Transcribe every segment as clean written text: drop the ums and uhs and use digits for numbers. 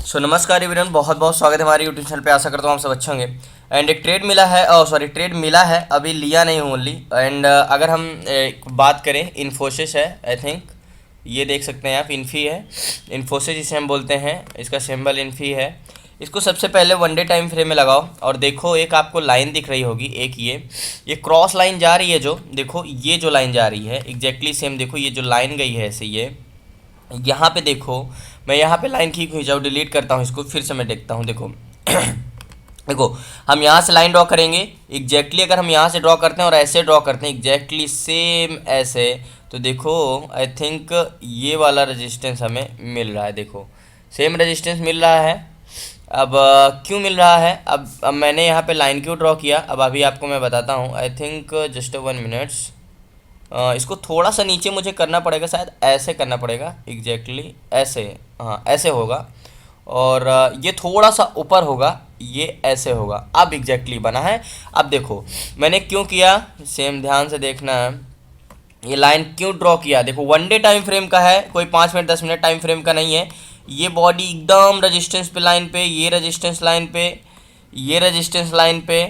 नमस्कार एवरीवन, बहुत बहुत स्वागत है हमारे यूट्यूब चैनल पे। आशा करता हूँ आप सब अच्छे होंगे। एंड एक ट्रेड मिला है, ट्रेड मिला है, अभी लिया नहीं हूँ ओनली। एंड अगर हम बात करें, इन्फोसिस है आई थिंक, ये देख सकते हैं आप, इन्फी है, इन्फोसिस जिसे हम बोलते हैं, इसका सिंबल इन्फी है। इसको सबसे पहले वन डे टाइम फ्रेम में लगाओ और देखो, एक आपको लाइन दिख रही होगी, एक ये क्रॉस लाइन जा रही है, जो देखो ये जो लाइन जा रही है एग्जैक्टली सेम, देखो ये जो लाइन गई है ऐसे, ये यहाँ पे देखो, मैं यहाँ पे लाइन खींच खींचाऊँ, डिलीट करता हूँ इसको, फिर से मैं देखता हूँ। देखो देखो, हम यहाँ से लाइन ड्रॉ करेंगे एग्जैक्टली, अगर हम यहाँ से ड्रॉ करते हैं और ऐसे ड्रॉ करते हैं एग्जैक्टली सेम ऐसे, तो देखो आई थिंक ये वाला रेजिस्टेंस हमें मिल रहा है। देखो सेम रेजिस्टेंस मिल रहा है। अब क्यों मिल रहा है, अब मैंने यहाँ पे लाइन क्यों ड्रॉ किया, अब अभी आपको मैं बताता हूँ। आई थिंक जस्ट 1 मिनट्स, इसको थोड़ा सा नीचे मुझे करना पड़ेगा, शायद ऐसे करना पड़ेगा एग्जैक्टली ऐसे, हाँ ऐसे होगा। और ये थोड़ा सा ऊपर होगा, ये ऐसे होगा। अब एग्जैक्टली बना है। अब देखो मैंने क्यों किया, सेम ध्यान से देखना है, ये लाइन क्यों ड्रॉ किया। देखो वन डे टाइम फ्रेम का है, कोई 5 मिनट 10 मिनट टाइम फ्रेम का नहीं है। ये बॉडी एकदम रेजिस्टेंस पे लाइन पे, ये रेजिस्टेंस लाइन पे, ये रेजिस्टेंस लाइन पे,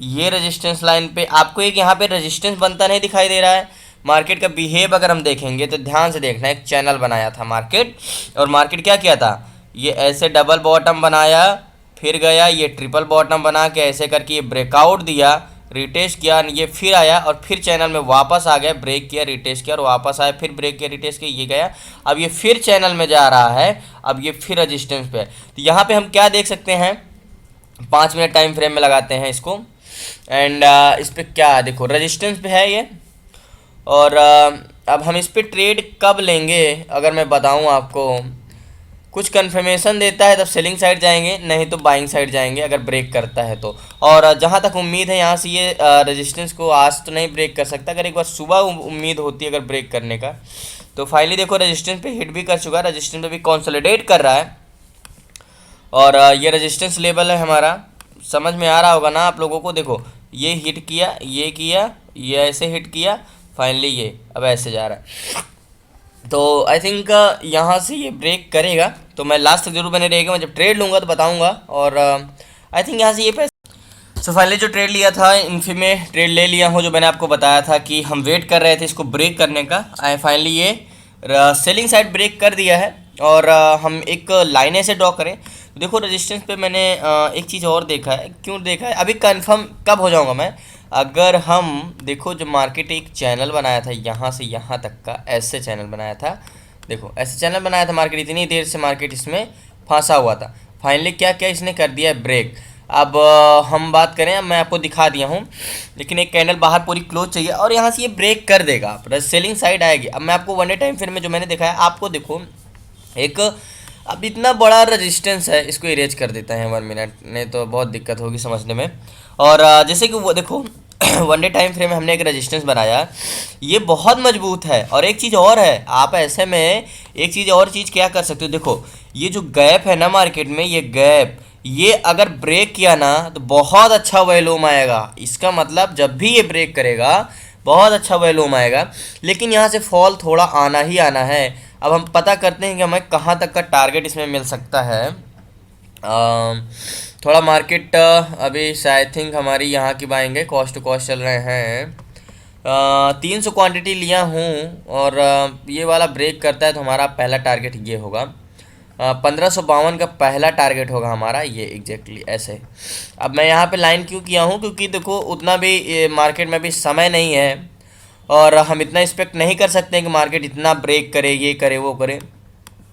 ये रेजिस्टेंस लाइन पे, आपको एक यहाँ पे रेजिस्टेंस बनता नहीं दिखाई दे रहा है। मार्केट का बिहेव अगर हम देखेंगे तो ध्यान से देखना, एक चैनल बनाया था मार्केट, और मार्केट क्या किया था, ये ऐसे डबल बॉटम बनाया, फिर गया ये ट्रिपल बॉटम बना के ऐसे करके ये ब्रेकआउट दिया, रिटेस्ट किया, ये फिर आया और फिर चैनल में वापस आ गया, ब्रेक किया, रिटेस्ट किया और वापस आया, फिर ब्रेक किया, रिटेस्ट किया, ये गया। अब ये फिर चैनल में जा रहा है, अब ये फिर रजिस्टेंस पे है। तो यहाँ पे हम क्या देख सकते हैं, 5 मिनट टाइम फ्रेम में लगाते हैं इसको। एंड इस पर क्या देखो, रेजिस्टेंस पे है ये। और अब हम इस पर ट्रेड कब लेंगे, अगर मैं बताऊं आपको, कुछ कंफर्मेशन देता है तब सेलिंग साइड जाएंगे, नहीं तो बाइंग साइड जाएंगे अगर ब्रेक करता है तो। और जहां तक उम्मीद है, यहाँ से ये रेजिस्टेंस को आज तो नहीं ब्रेक कर सकता, अगर एक बार सुबह उम्मीद होती है अगर ब्रेक करने का, तो फाइनली देखो रेजिस्टेंस पे हिट भी कर चुका है, रेजिस्टेंस पे भी कंसोलिडेट कर रहा है। और ये रेजिस्टेंस लेवल है हमारा, समझ में आ रहा होगा ना आप लोगों को। देखो ये हिट किया, ये किया, ये ऐसे हिट किया, फाइनली ये अब ऐसे जा रहा है। तो आई थिंक यहाँ से ये ब्रेक करेगा, तो मैं लास्ट तक जरूर बने रहेगा, मैं जब ट्रेड लूँगा तो बताऊँगा। और आई थिंक यहाँ से ये पैसे, सो फाइनली जो ट्रेड लिया था इन्फी में, ट्रेड ले लिया हूँ, जो मैंने आपको बताया था कि हम वेट कर रहे थे इसको ब्रेक करने का। आई फाइनली ये सेलिंग साइड ब्रेक कर दिया है। और हम एक लाइन ऐसे ड्रॉ करें तो देखो रेजिस्टेंस पे मैंने एक चीज़ और देखा है, क्यों देखा है अभी कंफर्म कब हो जाऊँगा मैं, अगर हम देखो जो मार्केट एक चैनल बनाया था यहाँ से यहाँ तक का, ऐसे चैनल बनाया था, देखो ऐसे चैनल बनाया था मार्केट, इतनी देर से मार्केट इसमें फंसा हुआ था। फाइनली क्या क्या इसने कर दिया है, ब्रेक। अब हम बात करें, अब मैं आपको दिखा दिया हूँ, लेकिन एक कैंडल बाहर पूरी क्लोज चाहिए और यहाँ से ये ब्रेक कर देगा, आप सेलिंग साइड आएगी। अब मैं आपको वन डे टाइम फ्रेम में जो मैंने देखा है, आपको देखो एक, अब इतना बड़ा रेजिस्टेंस है, इसको इरेज कर देता है 1 मिनट, नहीं तो बहुत दिक्कत होगी समझने में। और जैसे कि वो देखो वन डे टाइम फ्रेम में हमने एक रेजिस्टेंस बनाया, ये बहुत मजबूत है। और एक चीज़ और है, आप ऐसे में एक चीज़ और चीज़ क्या कर सकते हो, देखो ये जो गैप है ना मार्केट में, ये गैप, ये अगर ब्रेक किया ना तो बहुत अच्छा वॉल्यूम आएगा। इसका मतलब जब भी ये ब्रेक करेगा बहुत अच्छा वॉल्यूम आएगा, लेकिन यहाँ से फॉल थोड़ा आना ही आना है। अब हम पता करते हैं कि हमें कहाँ तक का टारगेट इसमें मिल सकता है। थोड़ा मार्केट अभी आई थिंक हमारी यहाँ की बाएंगे, कॉस्ट टू कॉस्ट चल रहे हैं। 300 क्वांटिटी लिया हूँ और ये वाला ब्रेक करता है तो हमारा पहला टारगेट ये होगा, 1552 का पहला टारगेट होगा हमारा, ये एग्जैक्टली ऐसे। अब मैं यहाँ पे लाइन क्यों किया हूँ, क्योंकि देखो उतना भी मार्केट में भी समय नहीं है और हम इतना एक्सपेक्ट नहीं कर सकते हैं कि मार्केट इतना ब्रेक करे, ये करे, वो करे।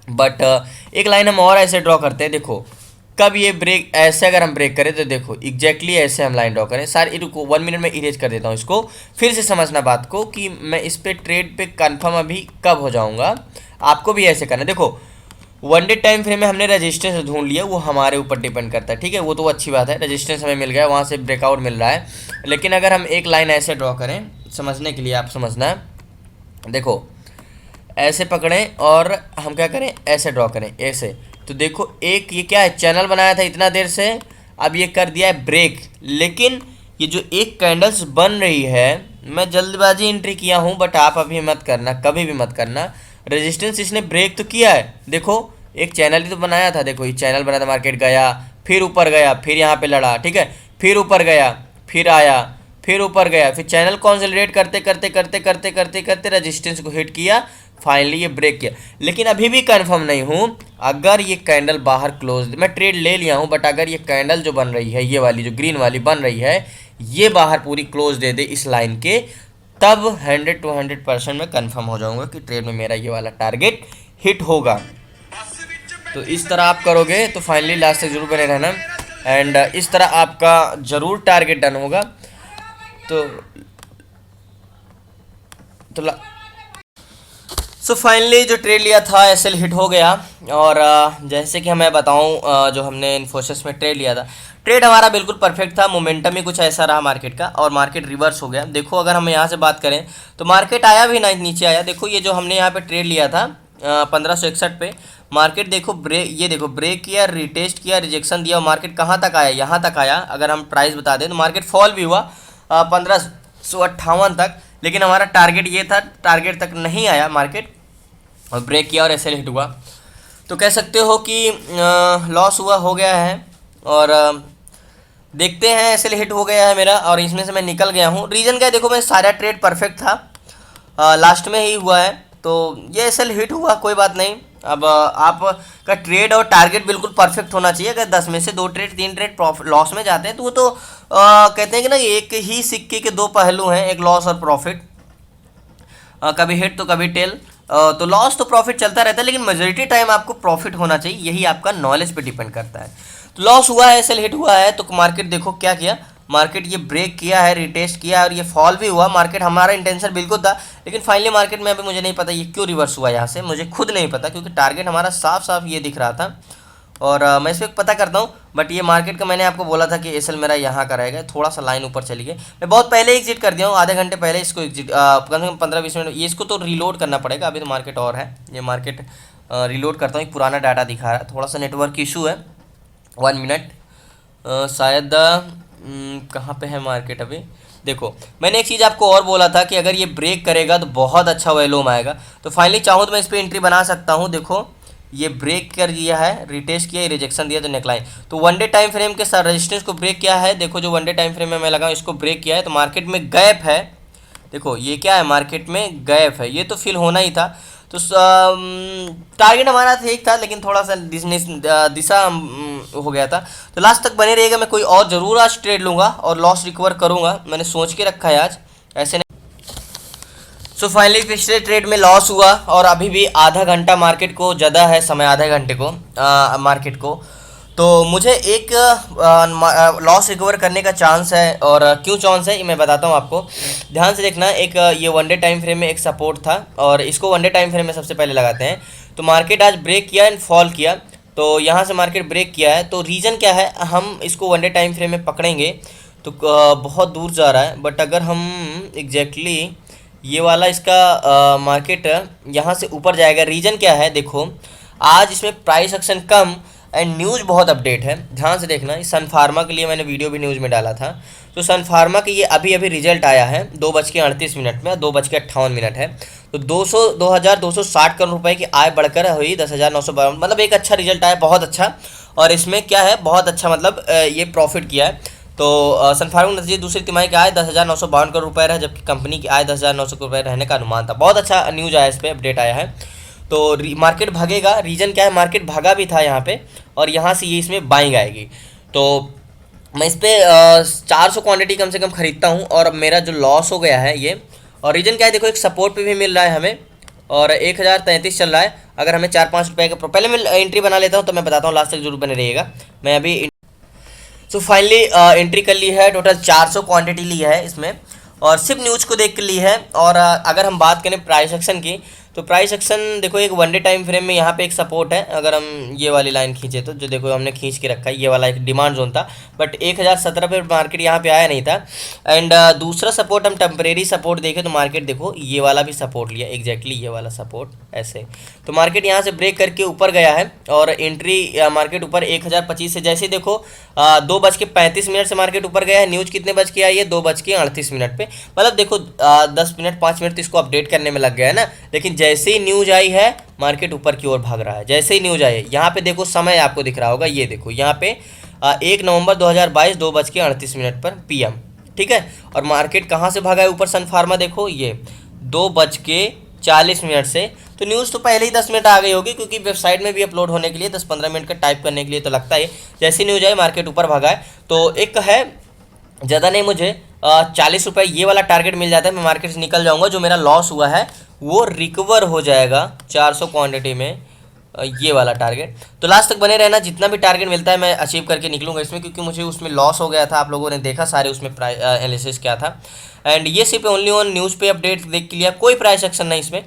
बट एक लाइन हम और ऐसे ड्रॉ करते हैं, देखो कब ये ब्रेक, ऐसे अगर हम ब्रेक करें तो देखो एग्जैक्टली ऐसे हम लाइन ड्रॉ करें। सारे रुको 1 मिनट में इरेज कर देता हूँ इसको, फिर से समझना बात को कि मैं इस पे ट्रेड पे कंफर्म अभी कब हो जाऊँगा। आपको भी ऐसे करना, देखो वन डे टाइम फ्रेम में हमने रेजिस्टेंस ढूंढ लिया, वो हमारे ऊपर डिपेंड करता है, ठीक है, वो तो अच्छी बात है, रेजिस्टेंस हमें मिल गया, वहाँ से ब्रेकआउट मिल रहा है। लेकिन अगर हम एक लाइन ऐसे ड्रॉ करें, समझने के लिए आप समझना, देखो ऐसे पकड़ें और हम क्या करें, ऐसे ड्रॉ करें ऐसे, तो देखो एक ये क्या है, चैनल बनाया था इतना देर से, अब ये कर दिया है ब्रेक। लेकिन ये जो एक कैंडल्स बन रही है, मैं जल्दबाजी एंट्री किया हूँ, बट आप अभी मत करना, कभी भी मत करना। रेजिस्टेंस इसने ब्रेक तो किया है, देखो एक चैनल ही तो बनाया था, देखो ये चैनल बना था, मार्केट गया, फिर ऊपर गया, फिर यहाँ पे लड़ा, ठीक है, फिर ऊपर गया, फिर आया, फिर ऊपर गया, फिर चैनल कंसोलिडेट करते करते करते करते करते करते रेजिस्टेंस को हिट किया, फाइनली ये ब्रेक किया। लेकिन अभी भी कंफर्म नहीं हूँ, अगर ये कैंडल बाहर क्लोज, मैं ट्रेड ले लिया हूँ, बट अगर ये कैंडल जो बन रही है, ये वाली जो ग्रीन वाली बन रही है, ये बाहर पूरी क्लोज दे दे इस लाइन के, तब 100 to 100% मैं कंफर्म हो जाऊंगा कि ट्रेड में मेरा ये वाला टारगेट हिट होगा। तो इस तरह आप करोगे तो फाइनली लास्ट तक जरूर बने रहना, एंड इस तरह आपका जरूर टारगेट डन होगा। तो सो फाइनली जो ट्रेड लिया था एसएल हिट हो गया। और जैसे कि मैं बताऊं, जो हमने इन्फोसिस में ट्रेड लिया था, ट्रेड हमारा बिल्कुल परफेक्ट था, मोमेंटम ही कुछ ऐसा रहा मार्केट का, और मार्केट रिवर्स हो गया। देखो अगर हम यहाँ से बात करें तो मार्केट आया भी ना, नीचे आया। देखो ये जो हमने यहाँ पे ट्रेड लिया था 1561 पे, मार्केट देखो ब्रेक, ये देखो ब्रेक किया, रिटेस्ट किया, रिजेक्शन दिया, और मार्केट कहाँ तक आया, यहाँ तक आया। अगर हम प्राइस बता दें तो मार्केट फॉल भी हुआ 1558 तक, लेकिन हमारा टारगेट ये था, टारगेट तक नहीं आया मार्केट, और ब्रेक किया और ऐसे हिट हुआ। तो कह सकते हो कि लॉस हुआ, हो गया है। और देखते हैं, ऐसे हिट हो गया है मेरा, और इसमें से मैं निकल गया हूँ। रीज़न क्या है, देखो मैं सारा ट्रेड परफेक्ट था, लास्ट में ही हुआ है, तो ये ऐसे हिट हुआ, कोई बात नहीं। अब आपका ट्रेड और टारगेट बिल्कुल परफेक्ट होना चाहिए। अगर 10 में से 2 ट्रेड 3 ट्रेड प्रॉफिट लॉस में जाते हैं तो वो तो कहते हैं कि ना, एक ही सिक्के के 2 पहलू हैं, एक लॉस और प्रॉफिट, कभी हिट तो कभी टेल। तो लॉस तो प्रॉफिट चलता रहता है, लेकिन मेजोरिटी टाइम आपको प्रॉफिट होना चाहिए, यही आपका नॉलेज पे डिपेंड करता है। तो लॉस हुआ है, सेल हिट हुआ है, तो मार्केट देखो क्या किया, मार्केट ये ब्रेक किया है, रिटेस्ट किया है, और ये फॉल भी हुआ। मार्केट हमारा इंटेंशन बिल्कुल था, लेकिन फाइनली मार्केट में अभी मुझे नहीं पता ये क्यों रिवर्स हुआ यहाँ से, मुझे खुद नहीं पता, क्योंकि टारगेट हमारा साफ साफ ये दिख रहा था। और मैं इस पर पता करता हूँ, बट ये मार्केट का मैंने आपको बोला था कि एसएल मेरा यहाँ का रहेगा, थोड़ा सा लाइन ऊपर चली गई। मैं बहुत पहले एग्जिट कर दिया हूँ, आधे घंटे पहले इसको एग्जिट, कम से कम 15-20 मिनट, ये इसको तो रीलोड करना पड़ेगा, अभी तो मार्केट और है। ये मार्केट रीलोड करता हूँ, एक पुराना डाटा दिखा रहा है, थोड़ा सा नेटवर्क इशू है, 1 मिनट। शायद कहाँ पे है मार्केट अभी। देखो मैंने एक चीज़ आपको और बोला था कि अगर ये ब्रेक करेगा तो बहुत अच्छा वैल्यूम आएगा। तो फाइनली चाहूँ तो मैं इस पर एंट्री बना सकता हूँ। देखो ये ब्रेक कर दिया है, रिटेस्ट किया, रिजेक्शन दिया, तो नेकलाइन, तो 1 डे टाइम फ्रेम के साथ रेजिस्टेंस को ब्रेक किया है। देखो जो 1 डे टाइम फ्रेम में मैं लगाऊँ, इसको ब्रेक किया है, तो मार्केट में गैप है। देखो ये क्या है, मार्केट में गैप है, ये तो फिल होना ही था। तो टारगेट हमारा ठीक था, लेकिन थोड़ा सा दिशा हो गया था। तो लास्ट तक बने रहिएगा, मैं कोई और ज़रूर आज ट्रेड लूँगा और लॉस रिकवर करूँगा, मैंने सोच के रखा है आज, ऐसे नहीं। सो फाइनली पिछले ट्रेड में लॉस हुआ, और अभी भी आधा घंटा मार्केट को ज़्यादा है समय, आधे घंटे को मार्केट को, तो मुझे एक लॉस रिकवर करने का चांस है। और क्यों चांस है ये मैं बताता हूँ आपको, ध्यान से देखना। एक ये 1 डे टाइम फ्रेम में एक सपोर्ट था, और इसको 1 डे टाइम फ्रेम में सबसे पहले लगाते हैं। तो मार्केट आज ब्रेक किया एंड फॉल किया, तो यहाँ से मार्केट ब्रेक किया है, तो रीज़न क्या है, हम इसको 1 डे टाइम फ्रेम में पकड़ेंगे तो बहुत दूर जा रहा है। बट अगर हम एग्जैक्टली ये वाला इसका मार्केट यहाँ से ऊपर जाएगा, रीज़न क्या है, देखो आज इसमें price action come and news बहुत अपडेट है, ध्यान से देखना। इस सन फार्मा के लिए मैंने वीडियो भी न्यूज़ में डाला था। तो सन फार्मा के ये अभी अभी रिजल्ट आया है 2:38 में, 2:58 है। तो 2,260 करोड़ रुपए की आय बढ़कर हुई 10,952, मतलब एक अच्छा रिजल्ट आया, बहुत अच्छा। और इसमें क्या है, बहुत अच्छा, मतलब ये प्रॉफिट किया है। तो सन फार्मा नतीजे दूसरी तिमाही की आय 10,952 करोड़ रुपये रहा, जबकि कंपनी की आय 10,900 करोड़ रुपये रहने का अनुमान था। बहुत अच्छा न्यूज़ आया, इस पर अपडेट आया है। तो मार्केट भागेगा, रीज़न क्या है, मार्केट भागा भी था यहाँ पे, और यहाँ से ये इसमें बाइंग आएगी। तो मैं इस पर 400 क्वांटिटी कम से कम खरीदता हूँ, और मेरा जो लॉस हो गया है ये, और रीज़न क्या है, देखो एक सपोर्ट पे भी मिल रहा है हमें, और 1033 चल रहा है। अगर हमें 4-5 रुपये का, पहले मैं एंट्री बना लेता हूँ, तो मैं बताता हूँ, लास्ट तक जरूर बने रहिएगा। मैं अभी सो फाइनली एंट्री कर ली है, टोटल 400 क्वांटिटी ली है इसमें, और सिर्फ न्यूज़ को देख कर ली है। और अगर हम बात करें प्राइस एक्शन की, तो प्राइस एक्शन देखो एक 1 डे टाइम फ्रेम में यहाँ पे एक सपोर्ट है। अगर हम ये वाली लाइन खींचे तो, जो देखो हमने खींच के रखा है, ये वाला एक डिमांड जोन था, बट 1017 पे मार्केट यहाँ पे आया नहीं था। एंड दूसरा सपोर्ट हम टेम्परेरी सपोर्ट देखें तो मार्केट देखो ये वाला भी सपोर्ट लिया, एग्जैक्टली ये वाला सपोर्ट ऐसे। तो मार्केट यहाँ से ब्रेक करके ऊपर गया है, और एंट्री मार्केट ऊपर 1025 से, जैसे देखो 2:35 से मार्केट ऊपर गया है। न्यूज़ कितने बज के आई है, 2:38 पे, मतलब देखो 10 मिनट 5 मिनट तो इसको अपडेट करने में लग गया है ना। लेकिन जैसे ही न्यूज आई है मार्केट ऊपर की ओर भाग रहा है। जैसे ही न्यूज आई है, यहाँ पे देखो समय आपको दिख रहा होगा, ये देखो यहाँ पे 1 नवंबर 2022 2:38 पर PM, ठीक है। और मार्केट कहाँ से भागा है ऊपर, सन फार्मा देखो ये 2:40 से। तो न्यूज़ तो पहले ही 10 मिनट आ गई होगी, क्योंकि वेबसाइट में भी अपलोड होने के लिए 10-15 मिनट का टाइप करने के लिए तो लगता है। जैसी न्यूज़ आई मार्केट ऊपर भागा है। तो एक है, ज़्यादा नहीं, मुझे 40 रुपये ये वाला टारगेट मिल जाता है, मैं मार्केट से निकल जाऊंगा। जो मेरा लॉस हुआ है वो रिकवर हो जाएगा 400 क्वांटिटी में, ये वाला टारगेट। तो लास्ट तक बने रहना, जितना भी टारगेट मिलता है मैं अचीव करके निकलूंगा इसमें, क्योंकि मुझे उसमें लॉस हो गया था। आप लोगों ने देखा सारे उसमें एनालिसिस क्या था। एंड ये सिर्फ ओनली ऑन न्यूज़ पे अपडेट देख लिया, कोई प्राइस एक्शन नहीं इसमें।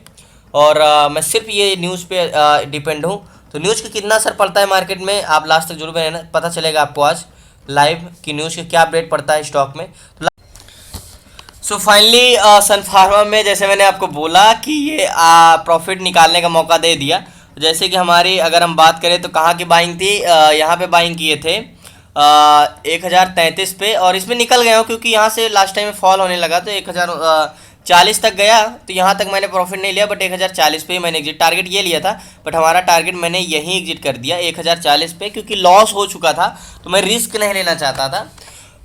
और मैं सिर्फ ये न्यूज़ पे डिपेंड हूँ। तो न्यूज़ का कितना असर पड़ता है मार्केट में, आप लास्ट तक जरूर रहना, पता चलेगा आपको आज लाइव की न्यूज़ का क्या अपडेट पड़ता है स्टॉक में। सो फाइनली सन फार्मा में जैसे मैंने आपको बोला कि ये प्रॉफिट निकालने का मौका दे दिया। जैसे कि हमारी अगर हम बात करें तो कहाँ की बाइंग थी, यहाँ पे बाइंग किए थे 1033 पे, और इसमें निकल गया हूँ क्योंकि यहाँ से लास्ट टाइम में फॉल होने लगा तो 1040 तक गया। तो यहाँ तक मैंने प्रॉफिट नहीं लिया, बट 1040 पे ही मैंने एग्जिट, टारगेट ये लिया था, बट हमारा टारगेट मैंने यहीं एग्जिट कर दिया 1040 पे, क्योंकि लॉस हो चुका था तो मैं रिस्क नहीं लेना चाहता था।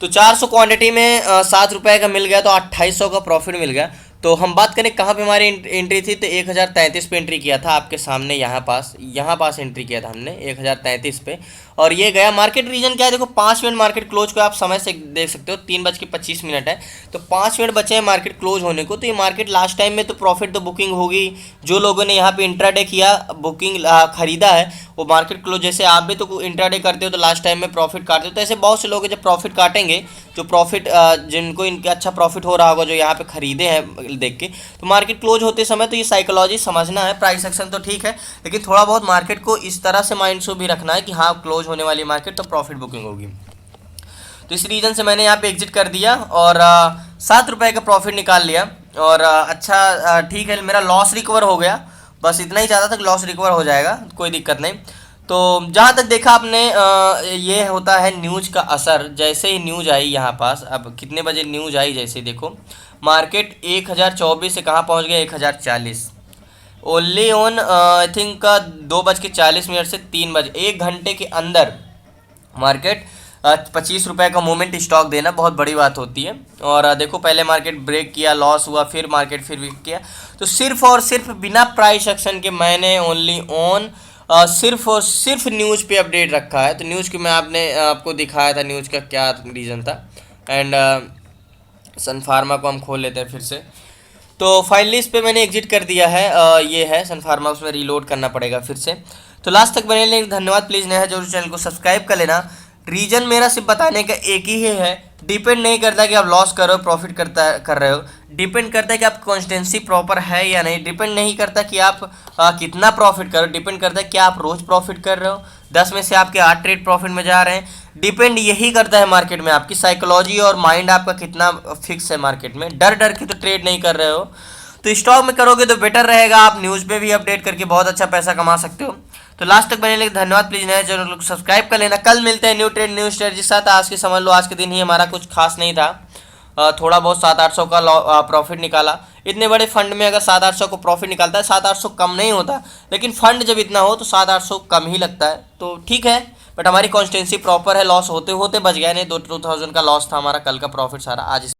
तो 400 क्वांटिटी में 7 रुपये का मिल गया, तो 2800 का प्रॉफिट मिल गया। तो हम बात करें कहाँ पे हमारी एंट्री थी, तो 1033 पे एंट्री किया था आपके सामने, यहाँ पास एंट्री किया था हमने 1033 पे। और ये गया मार्केट रीजन क्या है, देखो 5 मिनट मार्केट क्लोज को आप समय से देख सकते हो, 3:25 है। तो 5 मिनट बचे हैं मार्केट क्लोज होने को। तो ये मार्केट लास्ट टाइम में तो प्रॉफिट तो बुकिंग होगी, जो लोगों ने यहाँ पे इंट्राडे किया, बुकिंग खरीदा है, वो मार्केट क्लोज, जैसे आप भी तो इंट्राडे करते हो तो लास्ट टाइम में प्रॉफिट काटते हो। तो ऐसे बहुत से लोग हैं जब प्रॉफिट काटेंगे, जो प्रॉफिट जिनको इनका अच्छा प्रॉफिट हो रहा होगा, जो यहाँ पे खरीदे हैं देख के, तो मार्केट क्लोज होते समय तो ये साइकोलॉजी समझना है। प्राइस एक्शन तो ठीक है, लेकिन थोड़ा बहुत मार्केट को इस तरह से माइंड से भी रखना है कि हाँ क्लोज होने वाली मार्केट तो प्रॉफिट बुकिंग होगी। तो इस रीजन से मैंने यहाँ पे एग्जिट कर दिया और 7 रुपये का प्रॉफिट निकाल लिया। और अच्छा ठीक है, मेरा लॉस रिकवर हो गया, बस इतना ही चाहता था कि लॉस रिकवर हो जाएगा, कोई दिक्कत नहीं। तो जहाँ तक देखा आपने, ये होता है न्यूज़ का असर। जैसे ही न्यूज़ आई यहाँ पास, अब कितने बजे न्यूज़ आई, जैसे देखो मार्केट 1024 से कहाँ पहुँच गया 1040, ओनली ऑन आई थिंक 2:40 से 3 बजे, 1 घंटे के अंदर मार्केट 25 रुपये का मूवमेंट स्टॉक देना बहुत बड़ी बात होती है। और देखो पहले मार्केट ब्रेक किया, लॉस हुआ, फिर मार्केट फिर वीक किया। तो सिर्फ और सिर्फ बिना प्राइस एक्शन के मैंने ओनली ऑन सिर्फ और सिर्फ न्यूज़ पे अपडेट रखा है। तो न्यूज़ की मैं आपको दिखाया था न्यूज़ का क्या रीज़न था। एंड सन फार्मा को हम खोल लेते हैं फिर से। तो फाइनली इस पे मैंने एग्जिट कर दिया है, ये है सन फार्मा, उसमें रीलोड करना पड़ेगा फिर से। तो लास्ट तक बने रहने धन्यवाद। प्लीज़ नया है जरूर चैनल को सब्सक्राइब कर लेना। रीजन मेरा सिर्फ बताने का एक ही है, डिपेंड नहीं करता कि आप लॉस कर रहे हो प्रॉफिट कर रहे हो, डिपेंड करता है कि आप कॉन्स्टेंसी प्रॉपर है या नहीं। डिपेंड नहीं करता कि आप कितना प्रॉफिट कर रहे हो, डिपेंड करता है कि आप रोज़ प्रॉफिट कर रहे हो, 10 में से आपके 8 ट्रेड प्रॉफिट में जा रहे हैं। डिपेंड यही करता है मार्केट में आपकी साइकोलॉजी और माइंड आपका कितना फिक्स है मार्केट में। डर डर के तो ट्रेड नहीं कर रहे हो, तो स्टॉक में करोगे तो बेटर रहेगा। आप न्यूज़ पे भी अपडेट करके बहुत अच्छा पैसा कमा सकते हो। तो लास्ट तक बने लेकिन धन्यवाद। प्लीज़ नए चैनल को सब्सक्राइब कर लेना। कल मिलते हैं न्यू ट्रेड न्यू स्ट्रेटजी के साथ। आज के समझ लो आज के दिन ही हमारा कुछ खास नहीं था, थोड़ा बहुत 700-800 का प्रॉफिट निकाला। इतने बड़े फंड में अगर 700-800 को प्रॉफिट निकालता है, 700-800 कम नहीं होता, लेकिन फंड जब इतना हो तो 700-800 कम ही लगता है। तो ठीक है, बट हमारी कॉन्स्टेंसी प्रॉपर है, लॉस होते होते बच गया, नहीं 2000 का लॉस था हमारा, कल का प्रॉफिट सारा आज